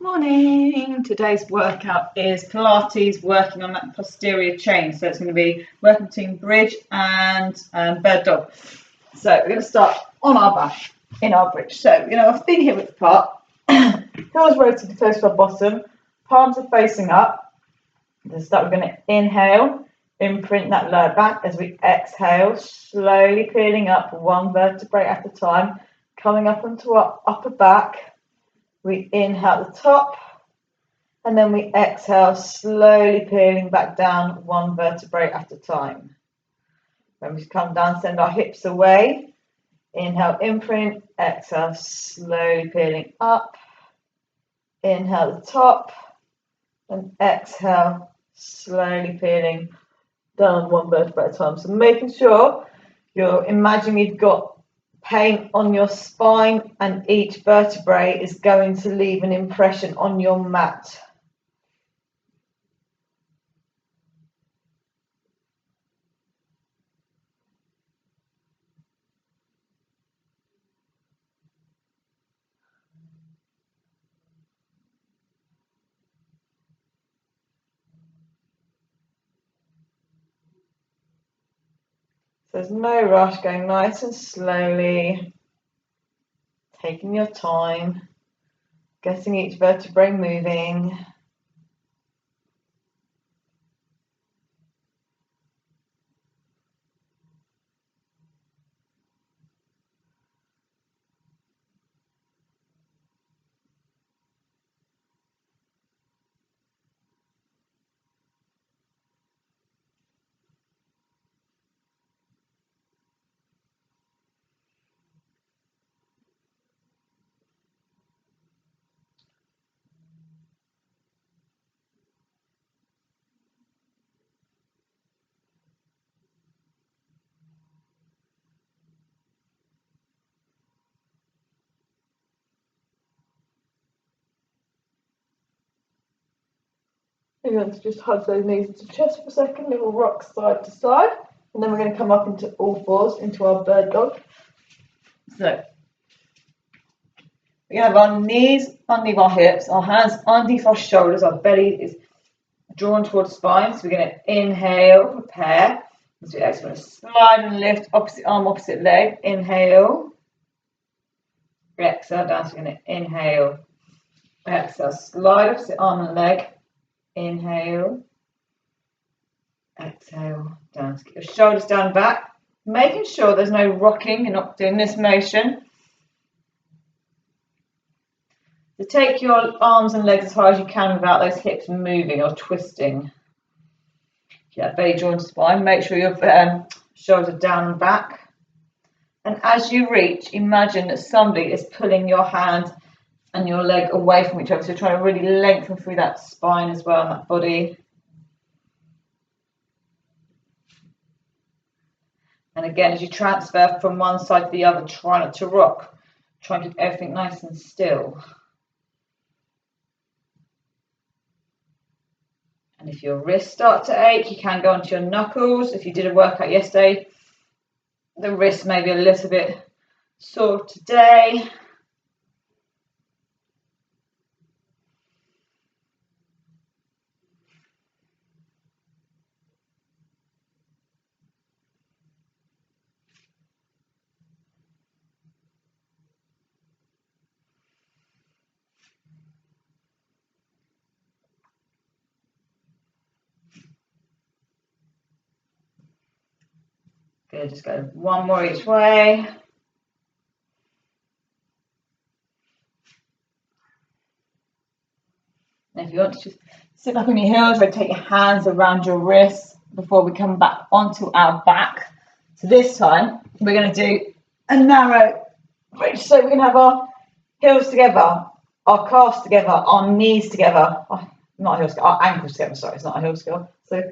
Morning. Today's workout is Pilates, working on that posterior chain. So it's going to be working between bridge and bird dog. So we're going to start on our back in our bridge. So we're going to have our feet here width apart, heels rotated close to our bottom, palms are facing up. To start, we're going to inhale, imprint that lower back as we exhale, slowly peeling up one vertebrae at a time, coming up onto our upper back. We inhale at the top, and then we exhale, slowly peeling back down one vertebrae at a time. When we come down, send our hips away. Inhale, imprint, exhale, slowly peeling up. Inhale at the top, and exhale, slowly peeling down one vertebrae at a time. So making sure you're imagining you've got pain on your spine, and each vertebrae is going to leave an impression on your mat. So there's no rush, going nice and slowly, taking your time, getting each vertebrae moving. You're going to just hug those knees into chest for a second, little rock side to side, and then we're going to come up into all fours into our bird dog. So we have our knees underneath our hips, our hands underneath our shoulders, our belly is drawn towards spine. So we're going to inhale, prepare. As we exhale, slide and lift, opposite arm, opposite leg. Inhale, exhale down. So we're going to inhale, exhale, slide opposite arm and leg. Inhale, exhale, down. So get your shoulders down back, making sure there's no rocking. You're not doing this motion. So take your arms and legs as far as you can without those hips moving or twisting. Yeah, belly joint spine. Make sure your shoulders are down and back. And as you reach, imagine that somebody is pulling your hand and your leg away from each other. So trying to really lengthen through that spine as well, and that body. And again, as you transfer from one side to the other, try not to rock. Try and keep everything nice and still. And if your wrists start to ache, you can go onto your knuckles. If you did a workout yesterday, the wrist may be a little bit sore today. Good, just go one more each way. And if you want to just sit back on your heels, rotate your hands around your wrists before we come back onto our back. So this time we're going to do a narrow bridge. So we're going to have our heels together, our calves together, our knees together. Not heels, our ankles together. Sorry, it's not a heels together. So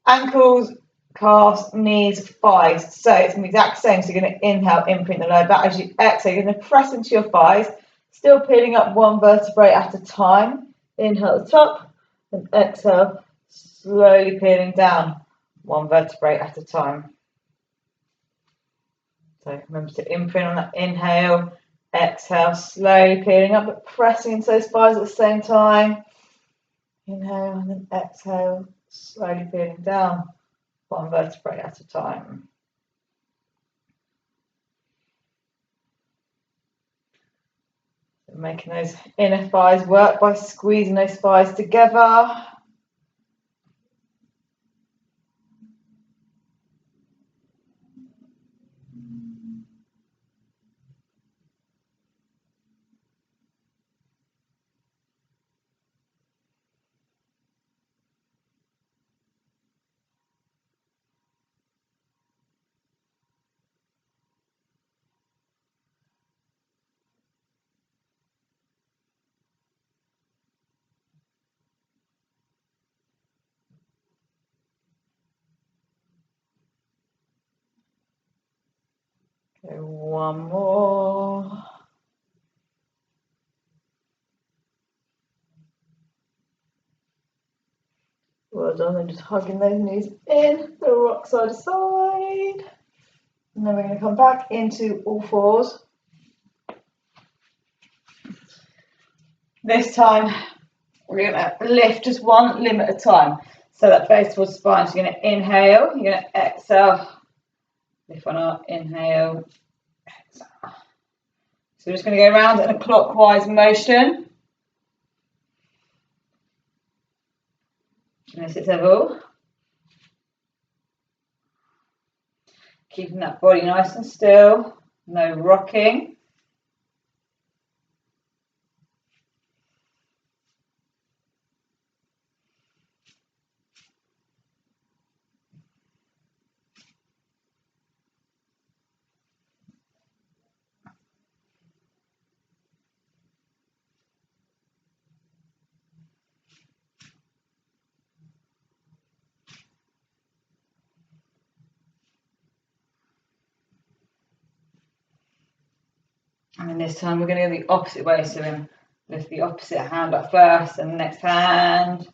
ankles, calves, knees, thighs. So it's the exact same. So you're going to inhale, imprint the lower back. As you exhale, you're going to press into your thighs, still peeling up one vertebrae at a time. Inhale at the top, and exhale, slowly peeling down one vertebrae at a time. So remember to imprint on that inhale, Exhale, slowly peeling up, but pressing into those thighs at the same time. Inhale and then exhale, slowly peeling down, one vertebrae at a time. So making those inner thighs work by squeezing those thighs together. Okay, one more. Well done, and just hugging those knees in, the rock side to side. And then we're going to come back into all fours. This time, we're going to lift just one limb at a time. So that face towards the spine. So you're going to inhale, you're going to exhale, lift one up, inhale, exhale. So we're just going to go around in a clockwise motion. And sit level. Keeping that body nice and still, no rocking. And then this time we're going to go the opposite way. So we're going to lift the opposite hand up first, and the next hand,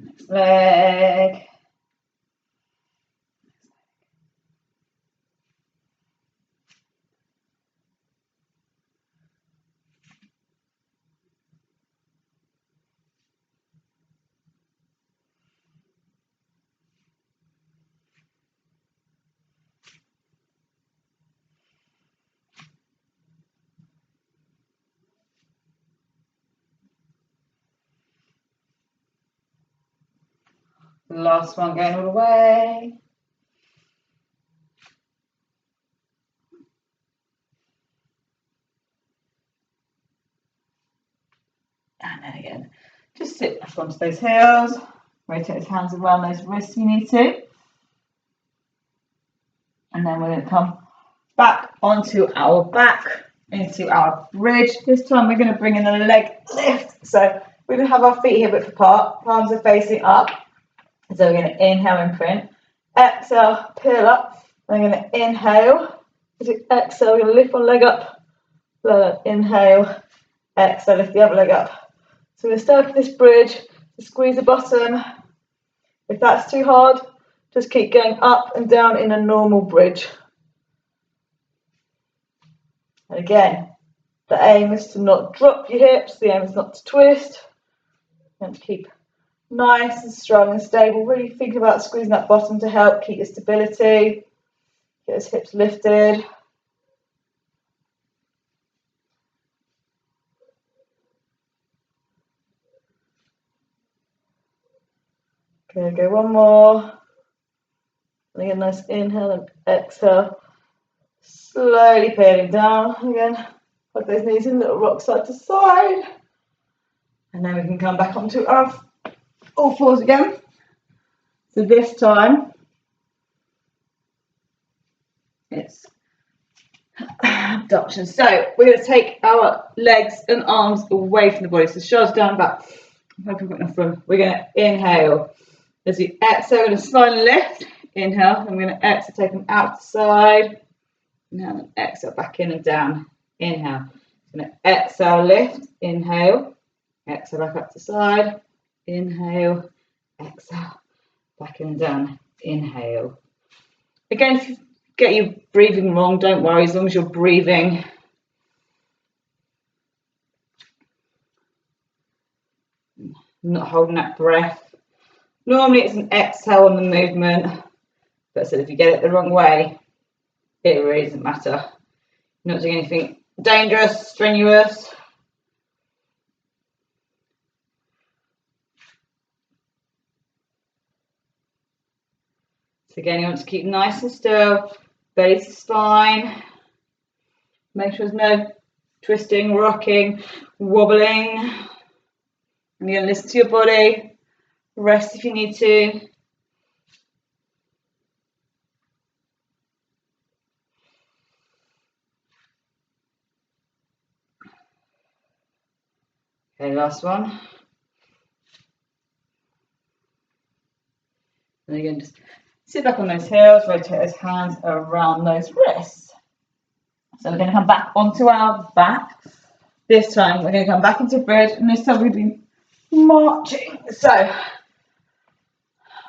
next leg. The last one going all the way. And then again, just sit back onto those heels. Rotate those hands around those wrists if you need to. And then we're going to come back onto our back, into our bridge. This time we're going to bring in a leg lift. So we're going to have our feet hip width apart, palms are facing up. So we're going to inhale, imprint. Exhale, peel up. Then we're going to inhale. As we exhale, we're going to lift one leg up. Inhale, exhale, lift the other leg up. So we're going to start with this bridge, squeeze the bottom. If that's too hard, just keep going up and down in a normal bridge. And again, the aim is to not drop your hips, the aim is not to twist, and to keep nice and strong and stable. Really think about squeezing that bottom to help keep your stability, get those hips lifted. Okay, go one more. And again, nice inhale and exhale. Slowly peeling down. Again, put those knees in, little rock side to side. And then we can come back onto our all fours again. So this time, it's abduction. So we're going to take our legs and arms away from the body. So shoulders down, back. I hope I've got enough room. We're going to inhale. As we exhale, we're going to slide and lift. Inhale. And we're going to exhale, take them out to the side. Inhale and exhale, back in and down. Inhale. We're going to exhale, lift. Inhale. Exhale, back up to the side. Inhale. Exhale. Back in and down. Inhale. Again, if you get your breathing wrong, don't worry. As long as you're breathing, not holding that breath. Normally it's an exhale on the movement, but so if you get it the wrong way, it really doesn't matter. You're not doing anything dangerous, strenuous. So again, you want to keep nice and still, belly to spine. Make sure there's no twisting, rocking, wobbling. And you're going to listen to your body. Rest if you need to. Okay, last one. And again, just sit back on those heels, rotate those hands around those wrists. So we're going to come back onto our back. This time we're going to come back into bridge, and this time we've been marching. So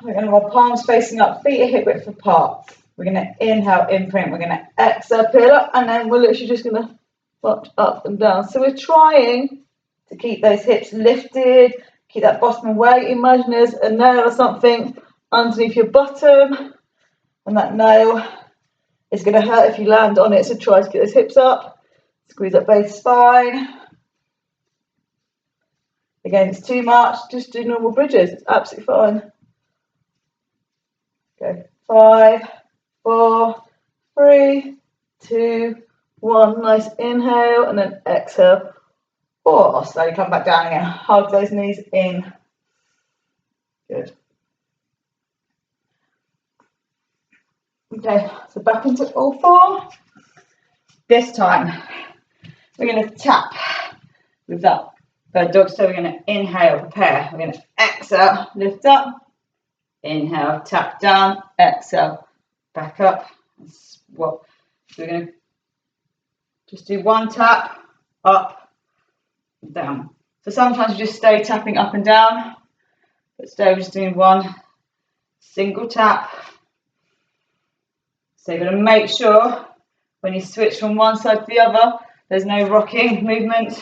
we're going to have our palms facing up, feet are hip width apart. We're going to inhale, imprint. We're going to exhale, peel up, and then we're literally just going to march up and down. So we're trying to keep those hips lifted, keep that bottom weight. Imagine there's a nail or something underneath your bottom, and that nail is going to hurt if you land on it. So try to get those hips up, squeeze that base spine. Again, it's too much, just do normal bridges, it's absolutely fine. Okay, 5, 4, 3, 2, 1. Nice inhale, and then exhale. Or slowly come back down again. Hug those knees in. Good. Okay, so back into all four. This time, we're going to tap with that bird dog. So we're going to inhale, prepare. We're going to exhale, lift up. Inhale, tap down, exhale, back up. So we're going to just do one tap, up, down. So sometimes you just stay tapping up and down, but today we're just doing one single tap. So you're going to make sure when you switch from one side to the other, there's no rocking movement,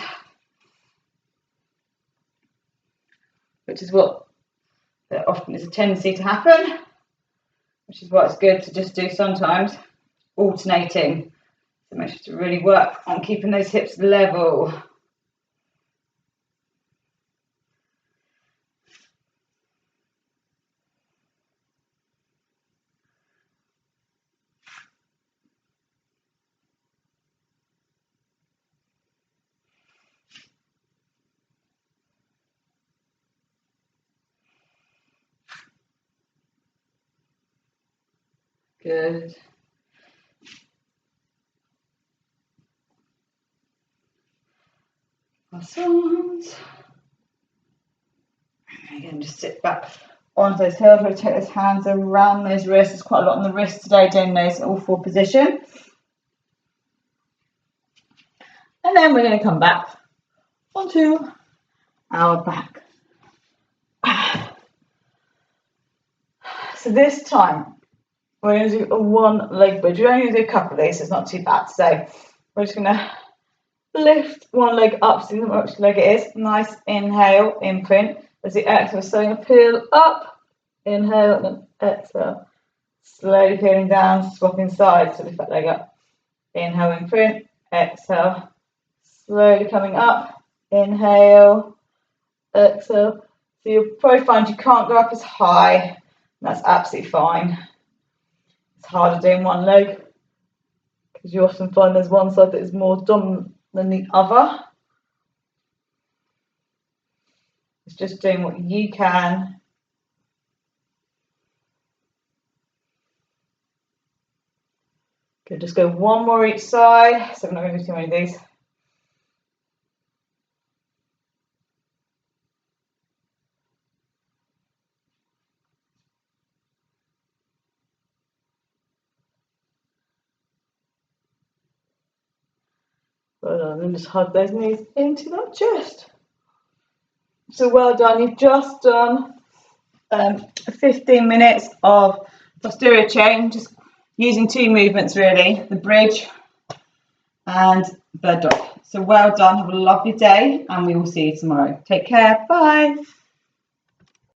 which is what there often is a tendency to happen, which is why it's good to just do sometimes alternating. So make sure to really work on keeping those hips level. Good. Last ones. And again, just sit back onto those heels, rotate those hands around those wrists. There's quite a lot on the wrists today, doing those all four position. And then we're going to come back onto our back. So this time, we're going to do a one leg bridge. We're only going to do a couple of these, so it's not too bad. So we're just going to lift one leg up, see which leg it is. Nice inhale, imprint. As the exhale, so I'm going to peel up, inhale, and then exhale. Slowly peeling down, swapping sides, so lift that leg up. Inhale, imprint, exhale. Slowly coming up, inhale, exhale. So you'll probably find you can't go up as high. That's absolutely fine. It's harder doing one leg because you often find there's one side that is more dominant than the other. It's just doing what you can. Good, just go one more each side. So I'm not going to do too many of these. And then just hug those knees into that chest. So well done. You've just done 15 minutes of posterior chain, just using two movements really, the bridge and bird dog. So well done. Have a lovely day, and we will see you tomorrow. Take care. Bye.